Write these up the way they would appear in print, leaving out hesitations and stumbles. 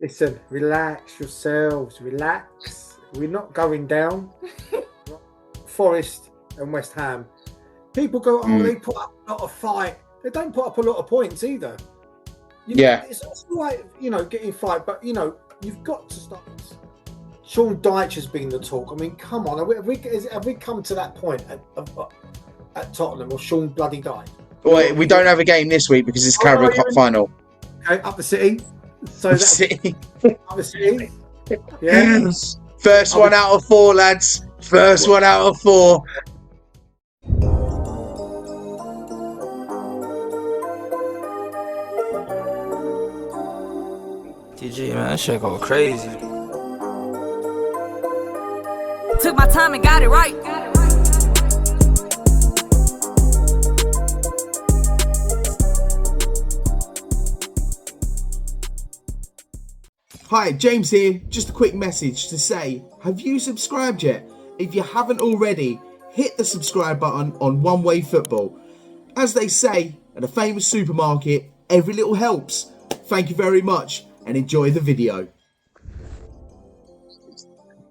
Listen, relax yourselves, relax. We're not going down. Forest and West Ham. People go, they put up a lot of fight. They don't put up a lot of points either. It's all right, getting fight, but, you've got to stop. Sean Dyche has been the talk. I mean, come on. Have we come to that point at Tottenham, or Sean bloody Dyche? Well, we don't have a game this week because it's Carabao Cup final. Okay, up the City. So City. Up the City. Yeah. First one out of 4, lads. First one out of 4. TG, man, that shit go crazy. Took my time and got it right. Hi, James here. Just a quick message to say, have you subscribed yet? If you haven't already, hit the subscribe button on oneWAYfootball. As they say at a famous supermarket, every little helps. Thank you very much and enjoy the video.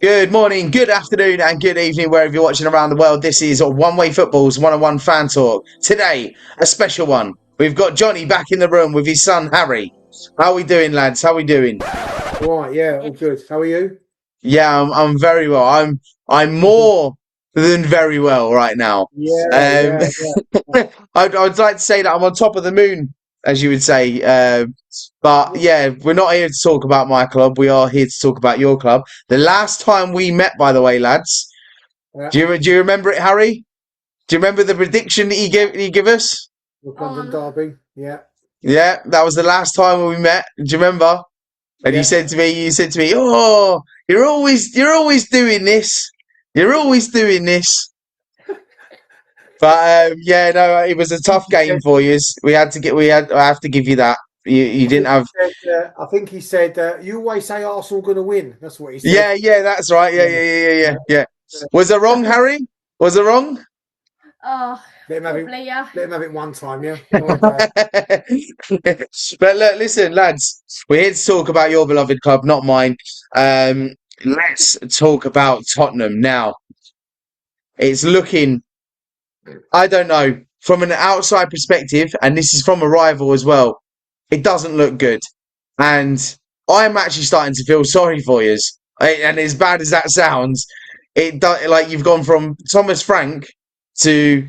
Good morning, good afternoon and good evening wherever you're watching around the world. This is oneWAYfootball's one-on-one fan talk. Today, a special one. We've got Johnny back in the room with his son Harry. How are we doing, lads? How are we doing? Right, yeah, all good. How are you? Yeah, I'm very well. I'm more than very well right now. Yeah. I'd like to say that I'm on top of the moon, as you would say. But yeah, we're not here to talk about my club. We are here to talk about your club. The last time we met, by the way, lads, do you remember it, Harry? Do you remember the prediction that he gave us? London Derby. Yeah. Yeah, that was the last time we met. Do you remember? And you said to me, "Oh, you're always doing this. You're always doing this." But it was a tough game for you. I have to give you that. You didn't have. I think he said, "You always say Arsenal going to win." That's what he said. Yeah, that's right. Yeah. Was I wrong, Harry? Was I wrong? Oh, let him have it one time, yeah. But look, listen, lads, we're here to talk about your beloved club, not mine. Let's talk about Tottenham now. It's looking, I don't know, from an outside perspective, and this is from a rival as well, it doesn't look good. And I'm actually starting to feel sorry for you. And as bad as that sounds, you've gone from Thomas Frank to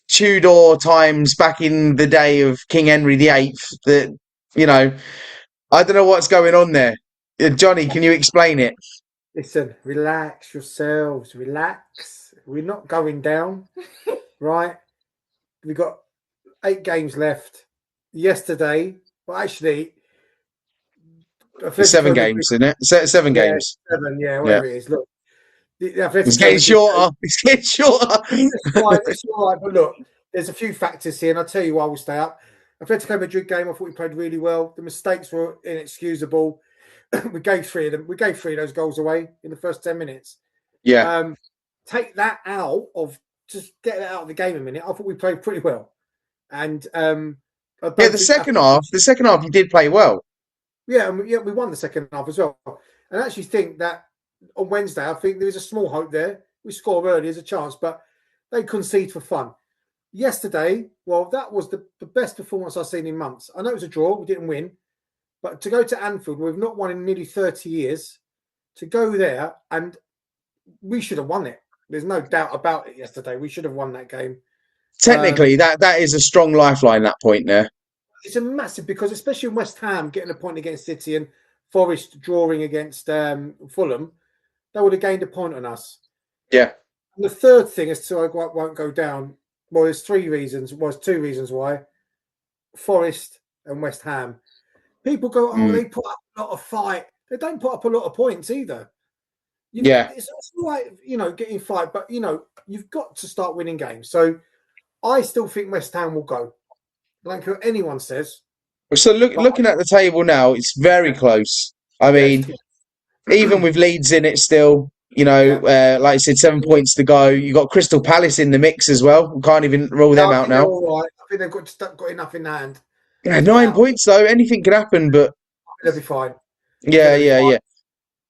Tudor times back in the day of King Henry VIII. That, I don't know what's going on there. Johnny, can you explain it? Listen, relax yourselves, relax. We're not going down, right? We've got 8 games left. Yesterday, well, actually, 7 games, isn't it? 7 games. 7, whatever it is. Look, it's getting shorter. It's getting shorter. It's all right, but look, there's a few factors here, and I'll tell you why we'll stay up. Atlético Madrid game, I thought we played really well. The mistakes were inexcusable. We gave 3 of them. We gave 3 of those goals away in the first 10 minutes. Yeah. Take that out of, just get that out of the game a minute. I thought we played pretty well, and the second half you did play well. Yeah, we won the second half as well. And I actually think that on Wednesday, I think there is a small hope there. We score early, there's a chance, but they concede for fun. Yesterday, well, that was the best performance I've seen in months. I know it was a draw, we didn't win, but to go to Anfield, we've not won in nearly 30 years, to go there, and we should have won it. There's no doubt about it yesterday. We should have won that game. Technically, that is a strong lifeline, that point there. It's a massive, because especially in West Ham getting a point against City and Forest drawing against Fulham, they would have gained a point on us. Yeah. And the third thing as to I won't go down, well, there's 2 reasons why. Forest and West Ham. People go, they put up a lot of fight. They don't put up a lot of points either. It's all right, getting fight, but, you've got to start winning games. So I still think West Ham will go. I don't care what anyone says. So looking at the table now, it's very close. I mean, even with Leeds in it still, like I said, 7 points to go. You got Crystal Palace in the mix as well. We can't even rule them out now. All right. I think they've got enough in hand. Yeah, 9 points though. Anything could happen, but They'll be fine. Yeah, They'll be yeah, fine.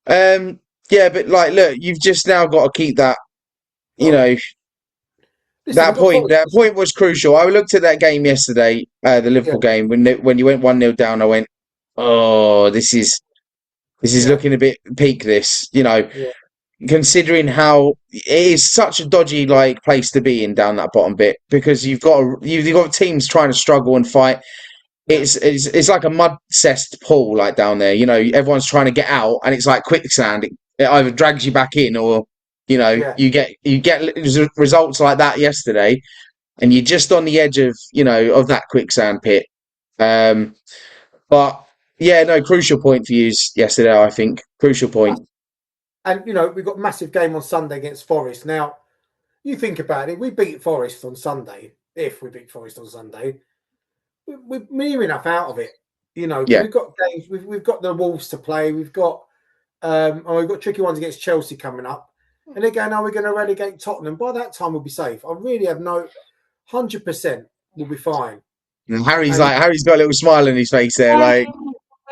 yeah. Yeah, but like, look, you've just now got to keep that. You Well, know, listen, we've got Forest. That point was crucial. I looked at that game yesterday, the Yeah, Liverpool game, when you went 1-0 down. I went, oh, this is yeah, looking a bit peak. This, you know, yeah, considering how it is such a dodgy like place to be in down that bottom bit because you've got teams trying to struggle and fight. yeah, It's like a mud cessed pool like down there. You know, everyone's trying to get out, and it's like quicksand. It either drags you back in, or you know, yeah. you get results like that yesterday, and you're just on the edge of of that quicksand pit. Um, but yeah, no, crucial point for you yesterday. I think crucial point. And we've got a massive game on Sunday against Forest. Now, you think about it. We beat Forest on Sunday. If we beat Forest on Sunday, we're near enough out of it. Because Yeah. we've got games. We've got the Wolves to play. We've got we've got tricky ones against Chelsea coming up. And they're going, we're going to relegate Tottenham. By that time, we'll be safe. I really have 100% we'll be fine. And Harry's got a little smile on his face there, like.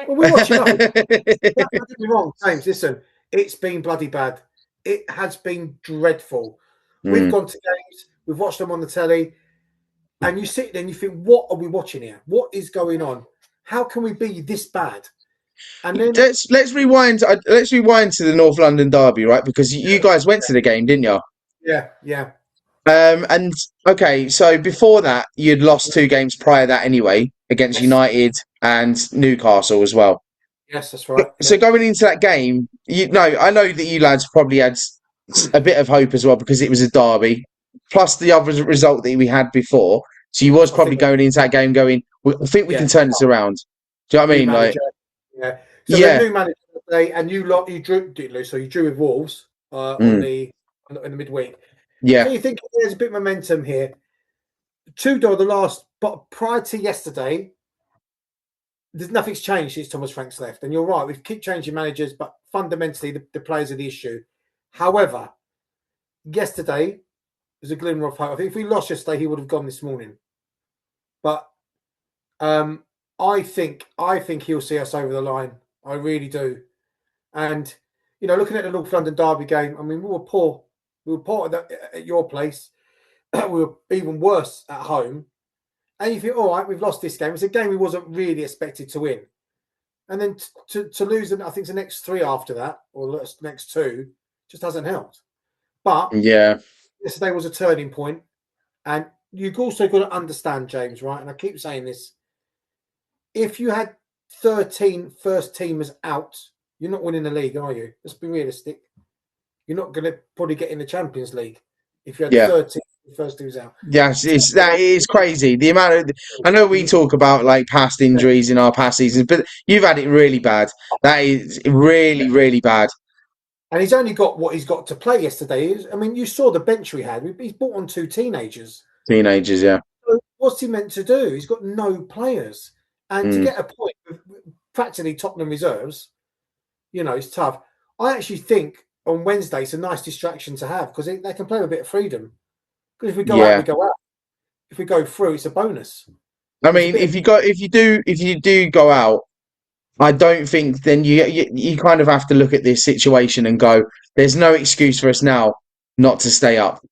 Well, we're watching up. Don't get me wrong, James. Listen, it's been bloody bad. It has been dreadful. We've gone to games, we've watched them on the telly, and you sit there and you think, what are we watching here? What is going on? How can we be this bad? And then Let's rewind. Let's rewind to the North London derby, right? Because you guys went to the game, didn't you? yeah. And okay, so before that, you'd lost 2 games prior to that anyway against Yes. United and Newcastle as well. Yes, that's right. So going into that game, I know that you lads probably had a bit of hope as well because it was a derby, plus the other result that we had before. So you was probably going into that game going, I think we can turn this around. Do you know what I mean? Manager, like, So the new manager today, and you drew, didn't you? So you drew with Wolves in the midweek. Yeah. So you think there's a bit of momentum here. Tudor, but prior to yesterday, nothing's changed since Thomas Frank's left. And you're right, we keep changing managers, but fundamentally the players are the issue. However, yesterday was a glimmer of hope. I think if we lost yesterday, he would have gone this morning. But I think he'll see us over the line. I really do. And looking at the North London derby game, I mean, we were poor. We were poor at your place. We were even worse at home. And you think, all right, we've lost this game. It's a game we wasn't really expected to win. And then to lose, I think, the next 3 after that, or the next 2, just hasn't helped. But yesterday was a turning point. And you've also got to understand, James, right? And I keep saying this. If you had 13 first teamers out, you're not winning the league, are you? Let's be realistic. You're not going to probably get in the Champions League if you had 13 first teamers out. Yes, that is crazy. The amount of I know we talk about like past injuries in our past seasons, but you've had it really bad. That is really, really bad. And he's only got what he's got to play yesterday. I mean, you saw the bench we had. He's brought on 2 teenagers. Teenagers, yeah. So what's he meant to do? He's got no players. And to get a point, practically Tottenham reserves, it's tough. I actually think on Wednesday it's a nice distraction to have because they can play with a bit of freedom. Because if we go out, we go out. If we go through, it's a bonus. I mean, if you do go out, I don't think then you kind of have to look at this situation and go, there's no excuse for us now not to stay up.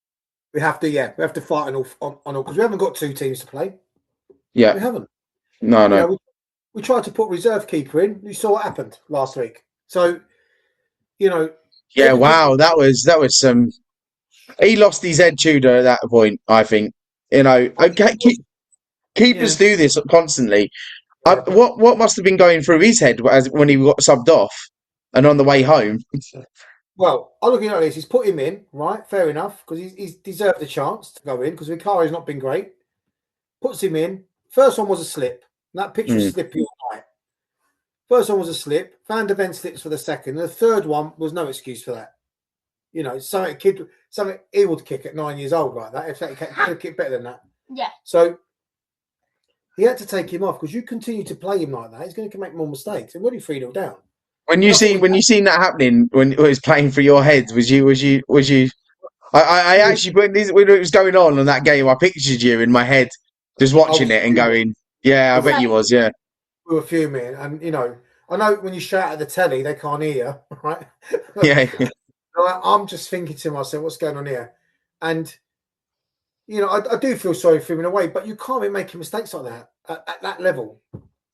We have to, we have to fight on all because we haven't got 2 teams to play. Yeah, we haven't. No. We tried to put reserve keeper in. You saw what happened last week. So, yeah, wow, that was some. He lost his head, Tudor, at that point. I think keepers do this constantly. Yeah. What must have been going through his head when he got subbed off and on the way home? Well, I'm looking at this. He's put him in, right? Fair enough, because he's deserved a chance to go in because Vicari's not been great. Puts him in. First one was a slip. That pitch was slippy all night. First one was a slip. Van der Ven slips for the second. And the third one was no excuse for that. Something he would kick at 9 years old like that. If he could kick better than that. Yeah. So he had to take him off because you continue to play him like that, he's going to make more mistakes. And already 3-0 down. When you seen that happening when it was playing through your head, was you? I actually when it was going on that game, I pictured you in my head just watching it and going, yeah, I bet you was, yeah. We were fuming, and I know when you shout at the telly, they can't hear you, right? Yeah. I'm just thinking to myself, what's going on here? And, you know, I do feel sorry for him in a way, but you can't be making mistakes like that at that level.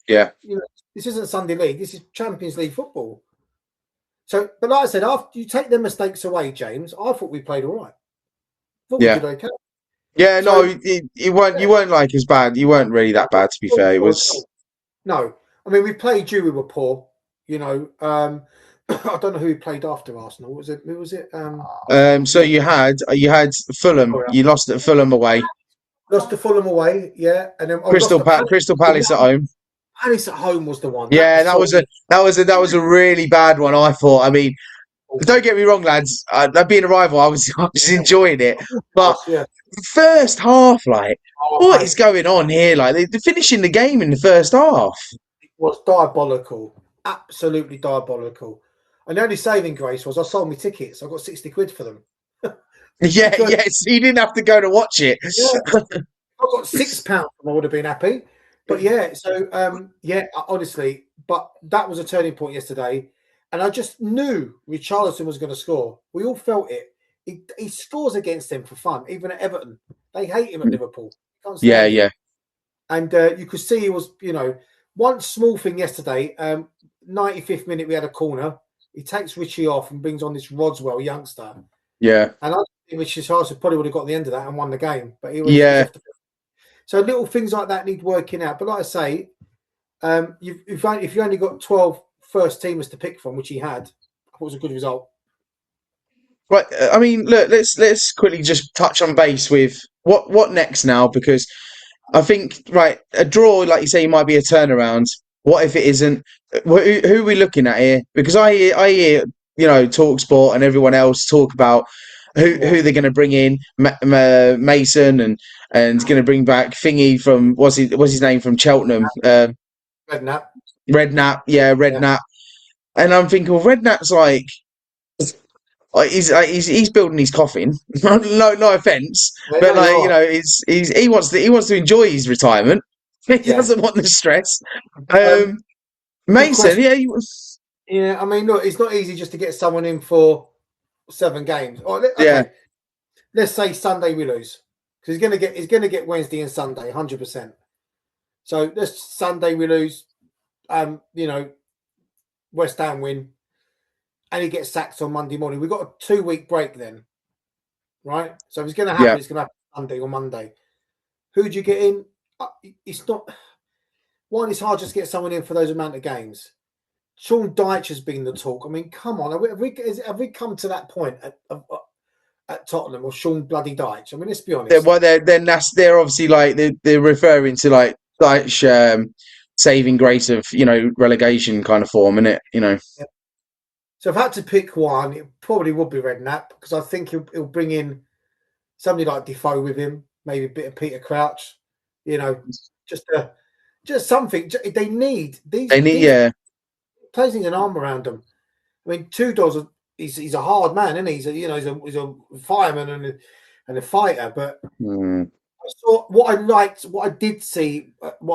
Yeah. You know, this isn't Sunday League. This is Champions League football. So, but like I said, after you take them mistakes away, James, I thought we played all right. I thought we did okay. Yeah, So, no, you weren't like as bad. You weren't really that bad, to be fair. It was. No, I mean we played you. We were poor. You know, I don't know who we played after Arsenal. Was it? Who was it? So you had Fulham. You lost at Fulham away. Lost to Fulham away, yeah, and then Crystal Palace at home. Palace at home was the one. Yeah, that was a really bad one. I thought. I mean, don't get me wrong, lads. Being a rival, I was enjoying it, but yeah. the first half, like, what is going on here? Like, they're finishing the game in the first half. It was diabolical, absolutely diabolical. And the only saving grace was I sold my tickets. I got 60 quid for them. Yeah, yes, you didn't have to go to watch it. Yeah. I got £6. I would have been happy. But yeah, so honestly, but that was a turning point yesterday. And I just knew Richarlison was going to score. We all felt it. He scores against them for fun, even at Everton. They hate him at Liverpool. Yeah. And you could see he was, you know, one small thing yesterday, 95th minute, we had a corner. He takes Richie off and brings on this Rodswell youngster. Yeah. And I think Richarlison probably would have got the end of that and won the game. But he was off the field. So little things like that need working out. But like I say, if you only got 12 first teamers to pick from, which he had, that was a good result. Right. I mean, look, let's quickly just touch on base with what next now, because I think a draw, like you say, might be a turnaround. What if it isn't? Who are we looking at here? Because I hear you know, TalkSport and everyone else talk about who they're going to bring in, Mason, and going to bring back Thingy from what's his name from Cheltenham, Redknapp. Redknapp. And I'm thinking, well, Redknapp's like he's building his coffin. No offense, but you know, he wants to enjoy his retirement. He doesn't want the stress. Mason, yeah. I mean, look, it's not easy just to get someone in for 7 games. Okay. Let's say Sunday we lose, because he's gonna get Wednesday and Sunday, 100%. So this Sunday we lose, you know, West Ham win, and he gets sacked on Monday morning. We've got a 2-week break then, right? So if it's going to happen, it's going to happen Sunday or Monday. Who do you get in? It's not. One, it's hard just to get someone in for those amount of games. Sean Dyche has been the talk. I mean, come on, have we come to that point at Tottenham or Sean bloody Dyche? I mean, let's be honest. They're obviously like they're referring to like Dyche saving grace of, you know, relegation kind of form, isn't it? You know. Yeah. So if I had to pick one, it probably would be Redknapp, because I think he'll bring in somebody like Defoe with him, maybe a bit of Peter Crouch, you know, just something. They need these. Players need an arm around them. I mean, Tudor's he's a hard man, isn't he? He's a fireman and a fighter. But I saw what I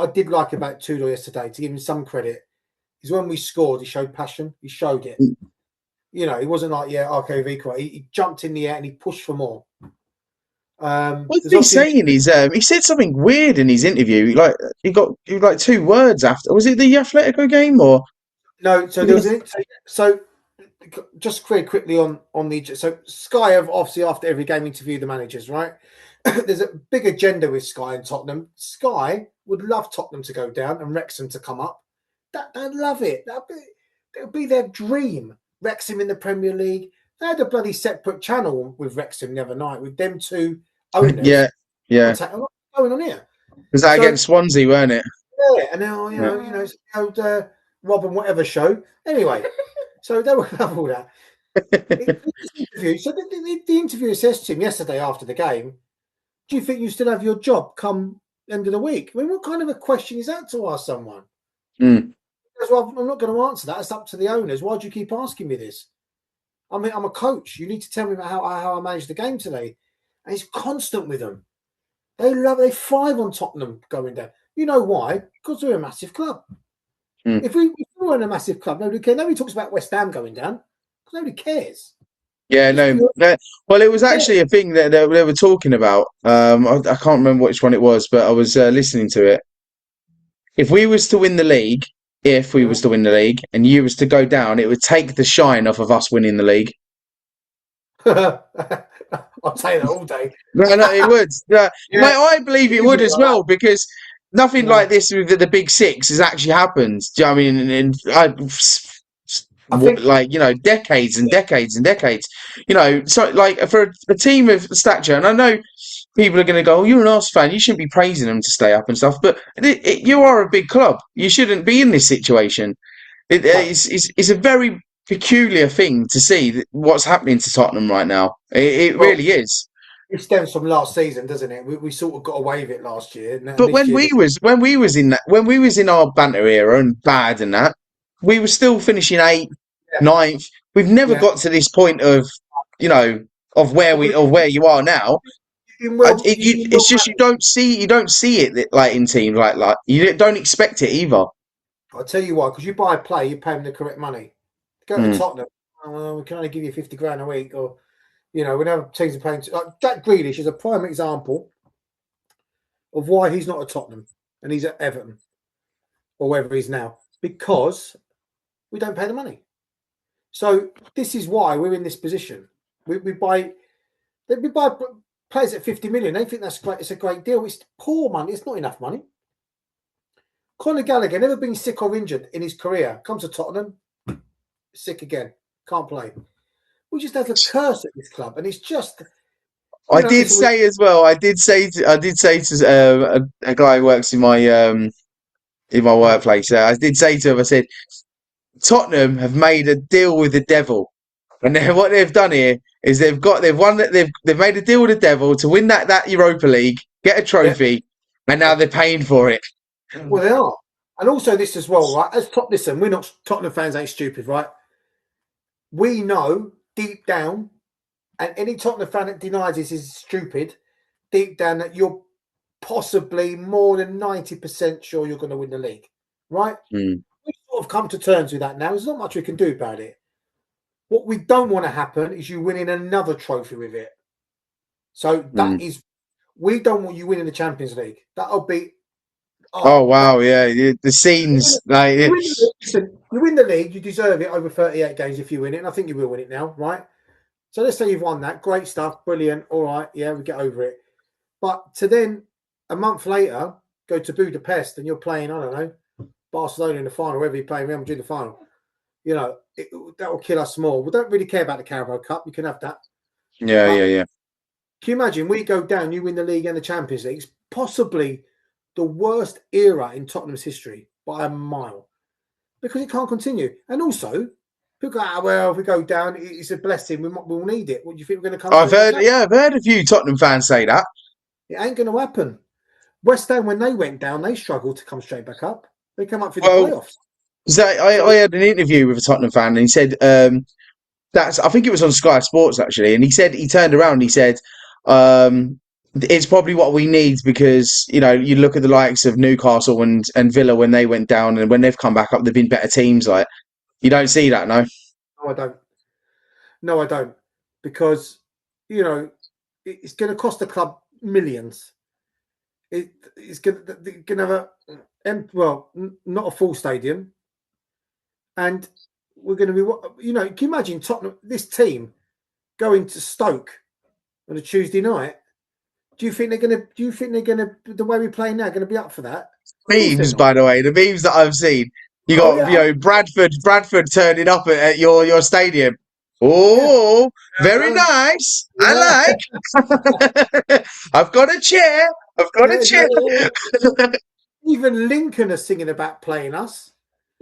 did like about Tudor yesterday, to give him some credit, is when we scored, he showed passion. He showed it. You know, he wasn't like, okay, Vico. He jumped in the air and he pushed for more. What did he say in his? He said something weird in his interview. Like he got 2 words after. Was it the Atletico game or no? So there was so just very quickly on the Sky have obviously after every game interview the managers, right? There's a big agenda with Sky and Tottenham. Sky would love Tottenham to go down and Wrexham to come up. They'd love it. That would be their dream. Wrexham in the Premier League. They had a bloody separate channel with Wrexham the other night with them 2 owners. Yeah. What's going on here? Was that against Swansea, weren't it? Yeah, and now you know it's the old Rob and whatever show. Anyway, so they were love all that. So the interviewer says to him yesterday after the game, "Do you think you still have your job come end of the week?" I mean, what kind of a question is that to ask someone? Well, I'm not going to answer that. It's up to the owners. Why do you keep asking me this? I mean, I'm a coach. You need to tell me about how I managed the game today. And he's constant with them. They thrive on Tottenham going down. You know why? Because they're a massive club. If we We weren't a massive club. Nobody cares. Nobody talks about West Ham going down. Nobody cares. Yeah, no. Well, it was actually a thing that they were talking about. I can't remember which one it was, but I was listening to it. If we was to win the league, and you was to go down, it would take the shine off of us winning the league. I'll say that all day. No, it would. Mate, I believe it would as well, because nothing like this with the Big Six has actually happened. Do you know what I mean? I think, like, you know, decades and decades and decades. You know, so like for a team of stature, and I know people are going to go, "Oh, you're an Arsenal fan. You shouldn't be praising them to stay up and stuff." But you are a big club. You shouldn't be in this situation. It's a very peculiar thing to see what's happening to Tottenham right now. It really is. It stems from last season, doesn't it? We sort of got away with it last year. But when we was in our banter era and bad and that, we were still finishing 8th, 9th. We've never got to this point of, you know, of where you are now. It's just you don't see it like in teams like you don't expect it either. I'll tell you why, because you buy a player, you pay them the correct money. Go to Tottenham, we can only give you 50 grand a week, or, you know, whenever teams are playing. Like Jack Grealish is a prime example of why he's not at Tottenham and he's at Everton or wherever he's now, because we don't pay the money. So this is why we're in this position. We buy players at 50 million. They think that's great. It's a great deal. It's poor money. It's not enough money. Conor Gallagher, never been sick or injured in his career, comes to Tottenham, sick again, can't play. We just have a curse at this club, and it's just. I did say to a guy who works in my workplace. I did say to him, I said, Tottenham have made a deal with the devil, and then what they've done here is they've made a deal with the devil to win that Europa League, get a trophy, and now they're paying for it. Well, they are. And also this as well, right? Listen, we're not Tottenham fans, ain't stupid, right? We know deep down, and any Tottenham fan that denies this is stupid, deep down, that you're possibly more than 90% sure you're going to win the league, right? We've sort of come to terms with that now. There's not much we can do about it. What we don't want to happen is you winning another trophy with it. So that is, we don't want you winning the Champions League. That'll be. Oh wow, yeah, the scenes like you win the league, you deserve it over 38 games if you win it, and I think you will win it now, right? So let's say you've won that, great stuff, brilliant, all right, yeah, we get over it. But to then a month later go to Budapest and you're playing, I don't know, Barcelona in the final, wherever you're playing, Real Madrid in the final. You know, that will kill us more. We don't really care about the Carabao Cup. You can have that. Yeah. Can you imagine we go down, you win the league and the Champions League? It's possibly the worst era in Tottenham's history by a mile, because it can't continue. And also, people go, well, if we go down, it's a blessing. We'll need it. What do you think we're going to come? I've heard a few Tottenham fans say that. It ain't going to happen. West Ham, when they went down, they struggled to come straight back up. They come up for the playoffs. So I had an interview with a Tottenham fan, and he said I think it was on Sky Sports actually, and he turned around and he said, it's probably what we need, because, you know, you look at the likes of Newcastle and Villa when they went down, and when they've come back up, they've been better teams. Like, you don't see that, no? No, I don't. Because, you know, it's going to cost the club millions. It's going to have not a full stadium. And we're going to be, you know, can you imagine Tottenham, this team, going to Stoke on a Tuesday night? Do you think they're going to, the way we're playing now, going to be up for that? Memes, by the way, the memes that I've seen. You got, you know, Bradford turning up at your stadium. Oh, very nice. Yeah. I like. I've got a chair. Even Lincoln are singing about playing us.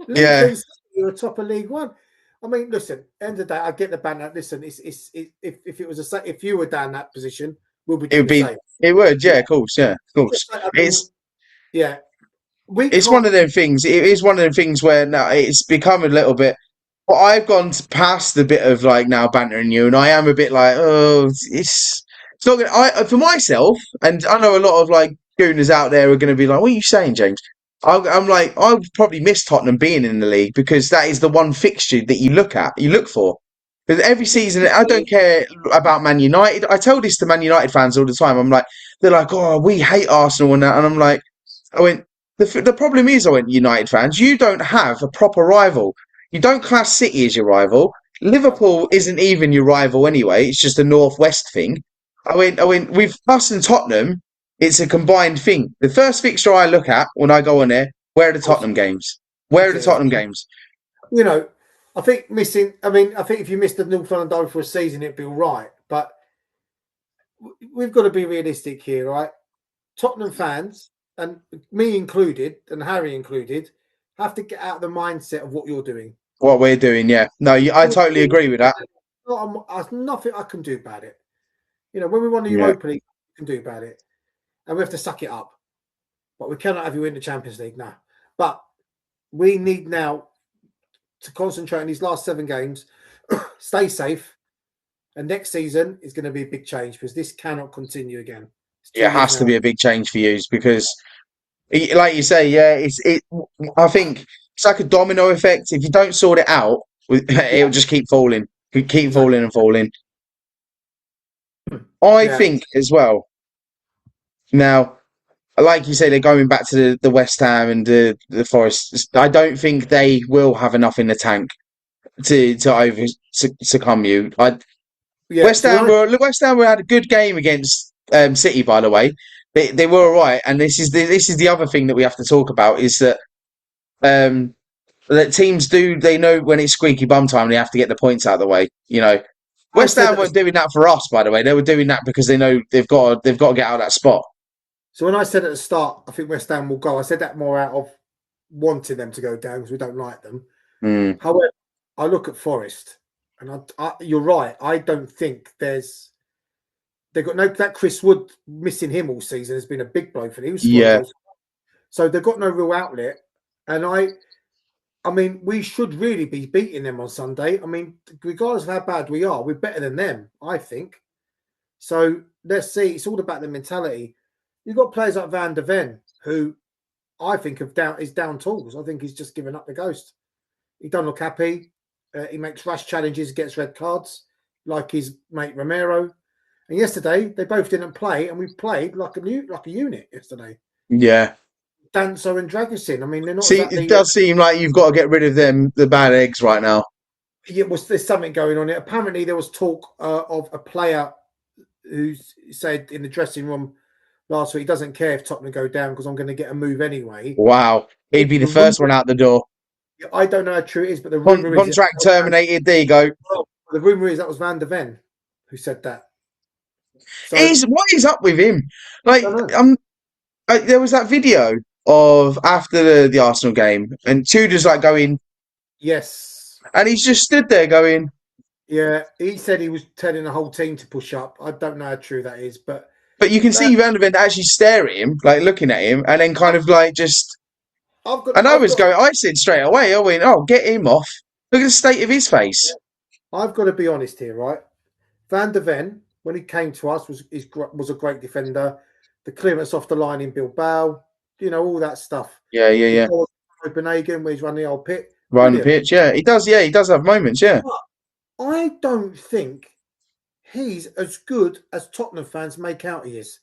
Lincoln's you're top of League One. I mean, listen. End of the day, I get the banner. Listen, if you were down that position, we'll be. It would, yeah, of course, yeah, of course. It's one of them things. It is one of them things where now it's become a little bit. But I've gone past the bit of like now bantering you, and I am a bit like, oh, it's not gonna. For myself, and I know a lot of like gooners out there are going to be like, what are you saying, James? I'm like, I would probably miss Tottenham being in the league because that is the one fixture that you look for. Because every season, I don't care about Man United. I tell this to Man United fans all the time. I'm like, they're like, oh, we hate Arsenal and that. And I'm like, I went, the problem is, I went, United fans, you don't have a proper rival. You don't class City as your rival. Liverpool isn't even your rival anyway. It's just a northwest thing. I went, with us and Tottenham, it's a combined thing. The first fixture I look at when I go on there, where are the Tottenham games? Where are the Tottenham games? You know, I think missing. I mean, I think if you missed the North London Derby for a season, it'd be all right. But we've got to be realistic here, right? Tottenham fans, and me included, and Harry included, have to get out of the mindset of what you're doing. What we're doing, yeah. No, I totally agree with that. There's nothing I can do about it. You know, when we won the Yeah. Europa League, we can do about it. And we have to suck it up. But we cannot have you win the Champions League now. But we need now to concentrate on these last 7 games, stay safe. And next season is going to be a big change because this cannot continue again. It has to be a big change for you because, like you say, yeah, I think it's like a domino effect. If you don't sort it out, it'll just keep falling, falling and falling. I think as well. Now, like you say, they're going back to the West Ham and the Forest. I don't think they will have enough in the tank to succumb you. West Ham had a good game against City, by the way. They were all right, and this is the other thing that we have to talk about is that that teams they know when it's squeaky bum time, they have to get the points out of the way. You know, West Ham weren't doing that for us, by the way. They were doing that because they know they've got to get out of that spot. So when I said at the start, I think West Ham will go, I said that more out of wanting them to go down because we don't like them. However, I look at Forest, and you're right. I don't think they've got that Chris Wood missing him all season has been a big blow for them. So they've got no real outlet, and I mean, we should really be beating them on Sunday. I mean, regardless of how bad we are, we're better than them, I think. So let's see. It's all about the mentality. You've got players like Van der Ven, who I think is down tools. I think he's just given up the ghost. He don't look happy. He makes rash challenges, gets red cards, like his mate Romero. And yesterday they both didn't play, and we played like a unit yesterday. Yeah. Danso and Dragusin. I mean, they're not. It does seem like you've got to get rid of the bad eggs right now. There's something going on here. Apparently, there was talk of a player who said in the dressing room last week he doesn't care if Tottenham go down because I'm going to get a move anyway. Wow, he'd be the first one out the door. I don't know how true it is, but the rumor is contract terminated. There you go. The rumor is that was Van der Ven who said that. So, what is up with him? Like, there was that video of after the Arsenal game, and Tudor's like going, yes, and he's just stood there going, yeah. He said he was telling the whole team to push up. I don't know how true that is, but you can see Van der Ven actually stare at him, like looking at him, and then kind of like just. I said straight away, I went, oh, get him off. Look at the state of his face. I've got to be honest here, right? Van der Ven, when he came to us, was a great defender. The clearance off the line in Bilbao, all that stuff. Yeah. Copenhagen, where he's running the old pit. Running the pitch, yeah. He does have moments, yeah. But I don't think he's as good as Tottenham fans make out he is.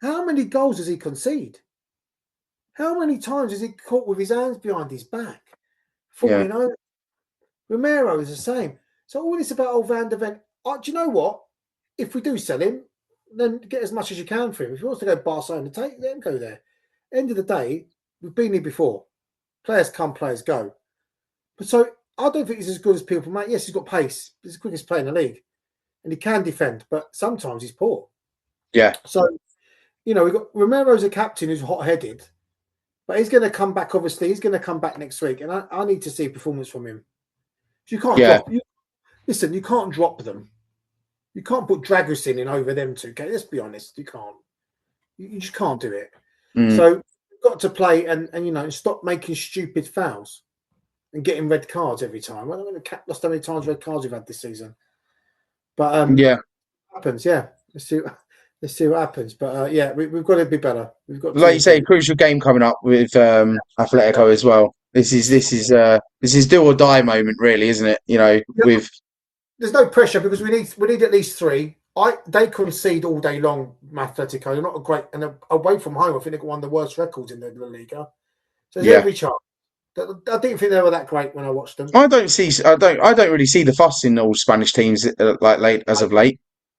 How many goals does he concede? How many times is he caught with his hands behind his back? Falling over. Romero is the same. So all this about old Van der Ven, do you know what? If we do sell him, then get as much as you can for him. If he wants to go Barcelona, let him go there. End of the day, we've been here before. Players come, players go. But so I don't think he's as good as people make. Yes, he's got pace. He's the quickest player in the league. And he can defend, but sometimes he's poor. Yeah. So, we've got Romero's a captain who's hot-headed. But he's going to come back, obviously. He's going to come back next week. And I need to see a performance from him. You can't drop. Listen, you can't drop them. You can't put Dragusin in over them two. Okay, let's be honest. You can't. You just can't do it. So you've got to play and stop making stupid fouls and getting red cards every time. I don't know how many times red cards we've had this season. But it happens, yeah. Let's see. Let's see what happens. But yeah, we've got to be better. We've got to Like you say, improve. crucial game coming up with Atletico as well. This is do or die moment, really, isn't it? You know, with There's no pressure because we need at least 3. They concede all day long, Atletico. They're not a great, and away from home, I think they've got one of the worst records in the La Liga. So there's every chance. I didn't think they were that great when I watched them. I don't really see the fuss in all Spanish teams of late.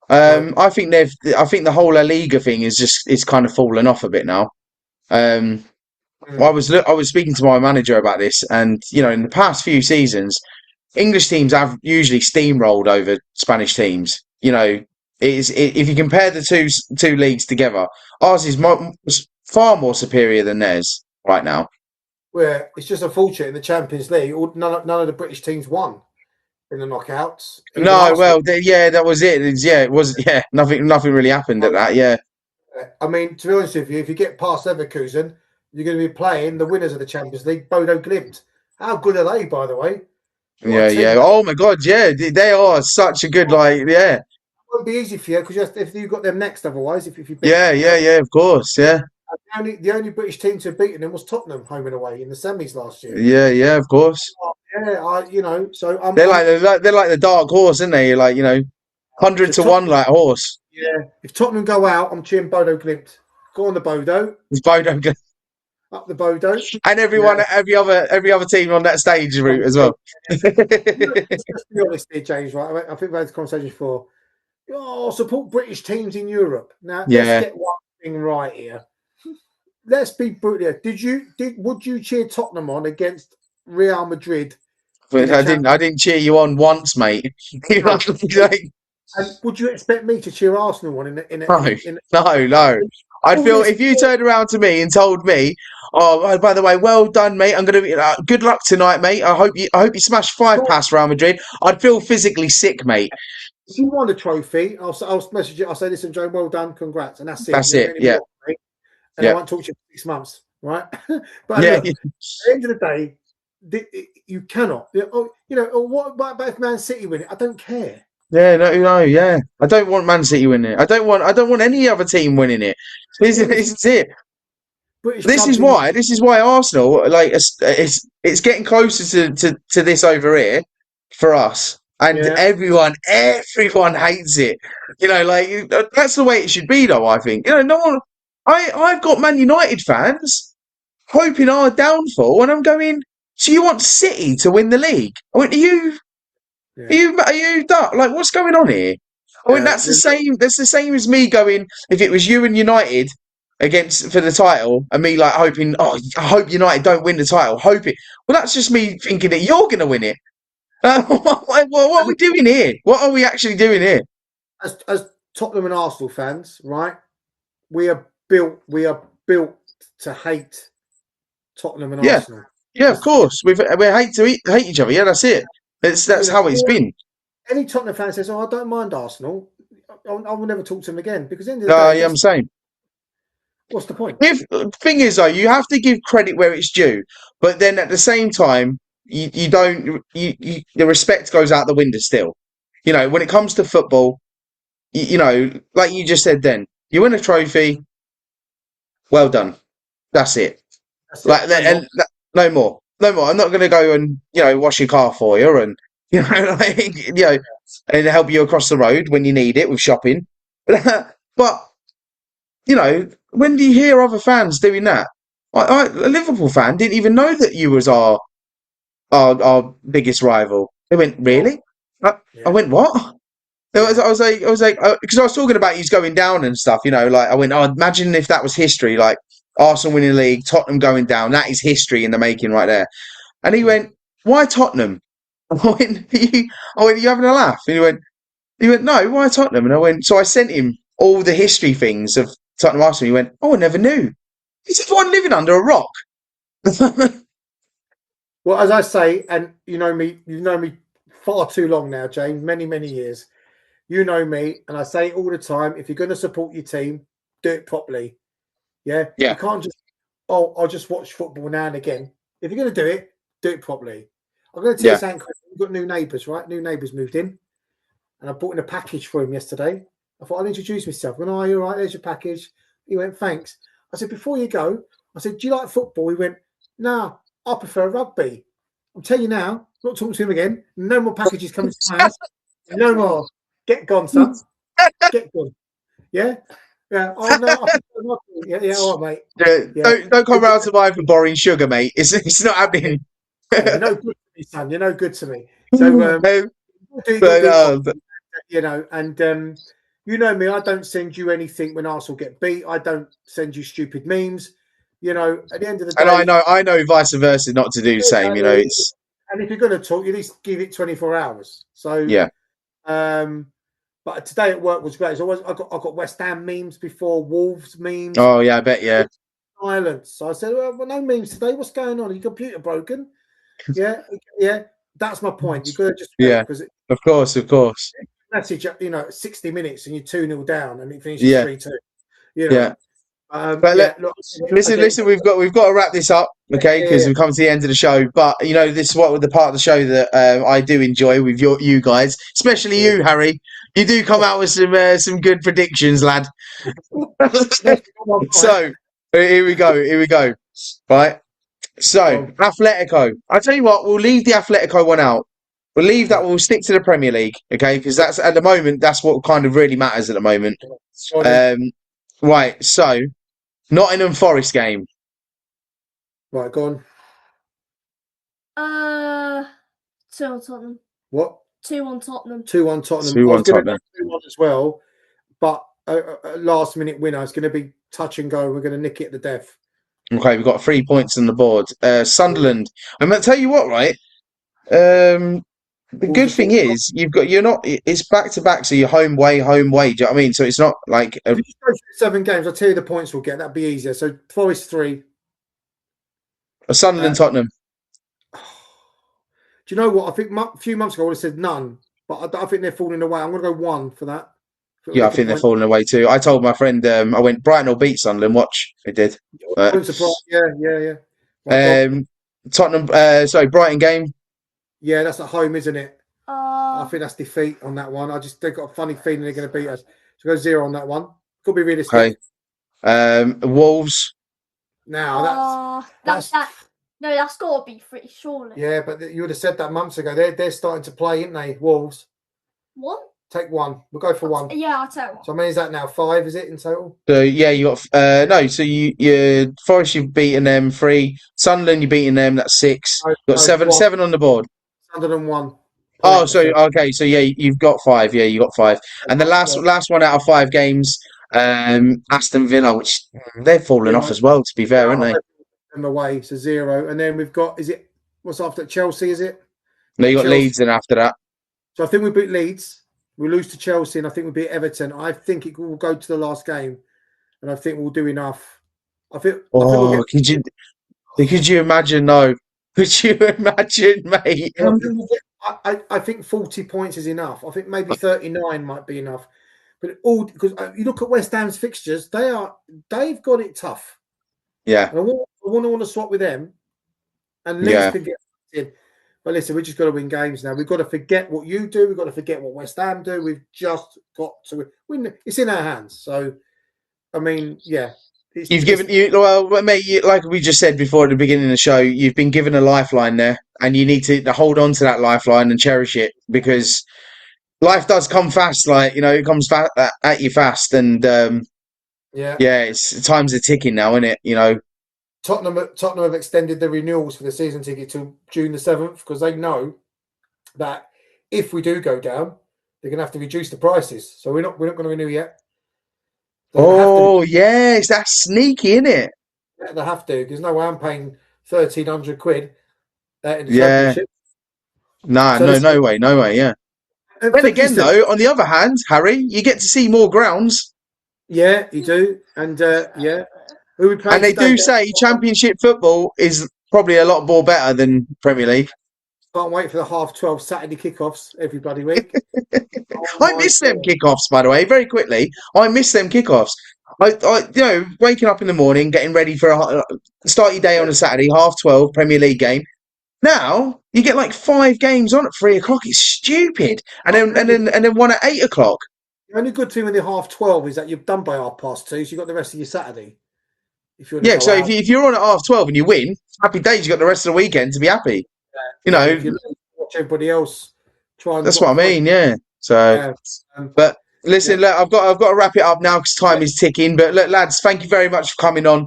I think the whole La Liga thing is kind of fallen off a bit now. I was speaking to my manager about this, and you know, in the past few seasons, English teams have usually steamrolled over Spanish teams. You know, if you compare the two leagues together, ours is far more superior than theirs right now. Where it's just unfortunate in the Champions League, none of the British teams won in the knockouts. No, well, that was it. It was nothing really happened at that. Yeah. I mean, to be honest with you, if you get past Leverkusen, you're going to be playing the winners of the Champions League, Bodo Glimt. How good are they, by the way? Yeah. Oh my God, yeah, they are such a good yeah. It won't be easy for you because if you've got them next, otherwise, if you beat yeah, of course, yeah. The only British team to have beaten them was Tottenham, home and away in the semis last year. Yeah, of course. Yeah, so they're like the dark horse, aren't they? Like 100 to 1 like horse. Yeah, if Tottenham go out, I'm cheering Bodo Glimt. Go on the Bodo. It's Bodo Glimt. Up the Bodo. And every other team on that stage route as well. Let's be honest here, James, right? I think we had this conversation before. Support British teams in Europe. Now, let's get one thing right here. Let's be brutal. Would you cheer Tottenham on against Real Madrid? But I didn't cheer you on once, mate. And would you expect me to cheer Arsenal on No. I'd feel if you turned around to me and told me, "Oh, by the way, well done, mate. I'm gonna be good luck tonight, mate. I hope you smash 5 past Real Madrid." I'd feel physically sick, mate. If you won a trophy, I'll message you. I'll say, "Listen, Joe, well done, congrats," and that's it. That's it. Yeah. And I won't talk to you for 6 months, right? But look, at the end of the day, you cannot. What about if Man City win it? I don't care. Yeah, no, yeah. I don't want Man City winning it. I don't want any other team winning it. This is it. This is why Arsenal, like, it's getting closer to this over here for us, and everyone hates it. You know, like, that's the way it should be, though. I think, no one. I've got Man United fans hoping our downfall, and I'm going, so you want City to win the league? I went, are you done? Like, what's going on here? I mean, that's the same. That's the same as me going, if it was you and United for the title, and me like hoping, I hope United don't win the title. Hope it. Well, that's just me thinking that you're going to win it. What are we doing here? What are we actually doing here? As Tottenham and Arsenal fans, right? We are built to hate Tottenham and Arsenal. Yeah, of course. We hate each other. Yeah, that's it. That's how it's been. Any Tottenham fan says, "Oh, I don't mind Arsenal," I will never talk to them again because at the end of the day, I'm saying. What's the point? Thing is, though, you have to give credit where it's due, but then at the same time, you don't. The respect goes out the window still. You know, when it comes to football, like you just said, then you win a trophy. Well done. That's it. No more. I'm not going to go and wash your car for you and and help you across the road when you need it with shopping. But when do you hear other fans doing that? A Liverpool fan didn't even know that you was our biggest rival. They went, really? I went, what? I was like, because I was talking about he's going down and stuff. Like I went, imagine if that was history, like Arsenal winning the league, Tottenham going down. That is history in the making right there. And he went, why Tottenham? I went, are you having a laugh? And he went, no, why Tottenham? And I went, so I sent him all the history things of Tottenham Arsenal. He went, I never knew. Is everyone living under a rock? Well, as I say, and you've known me far too long now, James, many, many years. You know me, and I say it all the time, if you're going to support your team, do it properly. Yeah? You can't just, I'll just watch football now and again. If you're going to do it properly. I'm going to tell you something, Chris. We've got new neighbours, right? New neighbours moved in. And I brought in a package for him yesterday. I thought I'd introduce myself. When you're right, there's your package. He went, thanks. I said, before you go, I said, do you like football? He went, nah, I prefer rugby. I'm telling you now, not talking to him again. No more packages coming to my house. No more. Get gone, son. Get gone. Yeah? Yeah. Oh, no. I prefer rugby. Yeah, all right, mate. Yeah. Don't come round to mine for borrowing sugar, mate. It's not happening. You're no good to me, son. You're no good to me. So, you know, and you know me, I don't send you anything when Arsenal get beat. I don't send you stupid memes. You know, at the end of the day, and I know vice versa, not to do the same. You know, it's and if you're going to talk, you at least give it 24 hours. So yeah. But today at work was great. So I got West Ham memes before, Wolves memes. Oh yeah, I bet yeah. Silence. So I said, well, no memes today. What's going on? Are your computer broken? Yeah. That's my point. You've got to just because of course. Message, 60 minutes and you're 2-0 down and it finishes 3-2. You know. Yeah. But listen. We've got to wrap this up, okay? Because we've come to the end of the show. But this is what the part of the show that I do enjoy with you guys, especially you, Harry. You do come out with some good predictions, lad. So here we go. Right. So Atletico. I tell you what, we'll leave the Atletico one out. We'll leave that. We'll stick to the Premier League, okay? Because that's at the moment. That's what kind of really matters at the moment. Right. So. Nottingham Forest game. Right, go on. 2-1 Tottenham. What? 2-1 Tottenham. 2-1 Tottenham. 2-1 Tottenham. 2-1 as well, but a last minute winner. It's going to be touch and go. We're going to nick it at the death. Okay, we've got 3 points on the board. Sunderland. I'm going to tell you what, right? The good thing is it's back to back, so you're home way. Do you know what I mean? So it's not like if you go through 7 games. I'll tell you the points we'll get. That'd be easier. So Forest 3. Sunderland, Tottenham. Do you know what? I think a few months ago I would have said none, but I think they're falling away. I'm going to go 1 for that. Yeah, I think they're falling away too. I told my friend, I went Brighton will beat Sunderland. Watch, it did. Yeah. Tottenham. Brighton game. Yeah, that's at home, isn't it? I think that's defeat on that one. They've got a funny feeling they're going to beat us. So go 0 on that one. Could be realistic. Okay. Wolves. Now that's got to be free, surely. Yeah, but you would have said that months ago. They're starting to play, aren't they? Wolves. 1? Take 1. We'll go for 1. Yeah, I'll take 1. So how many is that now? 5, is it in total? So yeah, you got no. So you Forest, you've beaten them 3. Sunderland, you've beaten them. That's 6. Got 7 on the board. Sunderland 1. Oh, so okay, so yeah, you've got 5. Yeah, you got 5. And the last one out of 5 games, Aston Villa, which they're falling off as well. To be fair, aren't they? On the way, so 0, and then we've got what's after Chelsea? Is it? No, you got Chelsea. Leeds, and after that. So I think we beat Leeds. We lose to Chelsea, and I think we beat Everton. I think it will go to the last game, and I think we'll do enough. Could you imagine? No, could you imagine, mate? I think 40 points is enough. I think maybe 39 might be enough. But because you look at West Ham's fixtures, they've got it tough. Yeah, and I want to swap with them, and Leeds can get in. But listen, we just got to win games now. We've got to forget what you do. We've got to forget what West Ham do. We've just got to win. It's in our hands. So, I mean, yeah. Mate, like we just said before at the beginning of the show, you've been given a lifeline there, and you need to hold on to that lifeline and cherish it, because life does come fast. Like, it comes at you fast, and it's times are ticking now, isn't it? Tottenham have extended the renewals for the season ticket to June the 7th because they know that if we do go down, they're going to have to reduce the prices. So we're not going to renew yet. Yes, that's sneaky, isn't it? Yeah, they have to. There's no way I'm paying £1,300 in the championship. No way. Yeah. Then again, though, on the other hand, Harry, you get to see more grounds. Yeah, you do, and And they do say Championship football is probably a lot more better than Premier League. Can't wait for the 12:30 Saturday kickoffs every bloody week. I miss them kickoffs, by the way, very quickly. I miss them kickoffs. Waking up in the morning, getting ready for start your day on a Saturday, 12:30 Premier League game. Now you get like 5 games on at 3 o'clock. It's stupid, and then one at 8 o'clock. The only good thing with the 12:30 is that you've done by 2:30, so you've got the rest of your Saturday. If you're So if you're on at 12:30 and you win, happy days. You've got the rest of the weekend to be happy. You know, if you watch everybody else try and that's what I mean. Yeah. So, but listen, look, I've got to wrap it up now because time is ticking. But look, lads, thank you very much for coming on.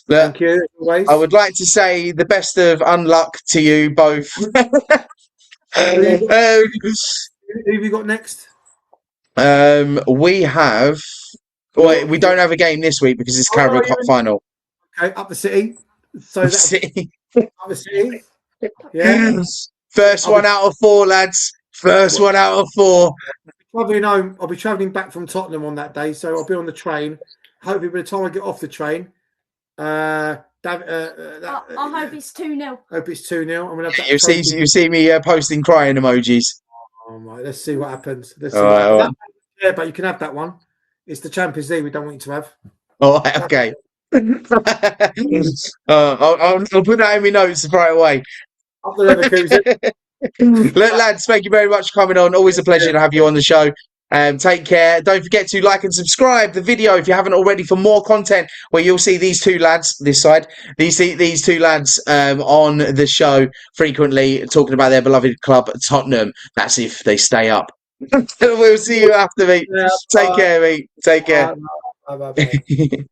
Look, thank you. Always. I would like to say the best of unluck to you both. Who have you got next? We have. Well, we don't have a game this week because it's Carabao Cup final. Okay, up the city. So Up City. Up the city. Yeah. First one out of 4, lads. First one out of 4. Traveling home. I'll be travelling back from Tottenham on that day, so I'll be on the train. Hopefully, by the time I get off the train, I hope it's 2-0. Hope it's 2-0. I'm gonna have that. You see me posting crying emojis. Oh my! Let's see what happens. All right. Yeah, but you can have that one. It's the Champions League. We don't want you to have. All right. Okay. I'll put that in my notes right away. Up the Leverkusen. Look, lads, thank you very much for coming on. Always a pleasure to have you on the show. Take care. Don't forget to like and subscribe the video if you haven't already for more content where you'll see these two lads this side. These two lads on the show frequently talking about their beloved club Tottenham. That's if they stay up. We'll see you after, mate. Take care, mate. Take care. Bye.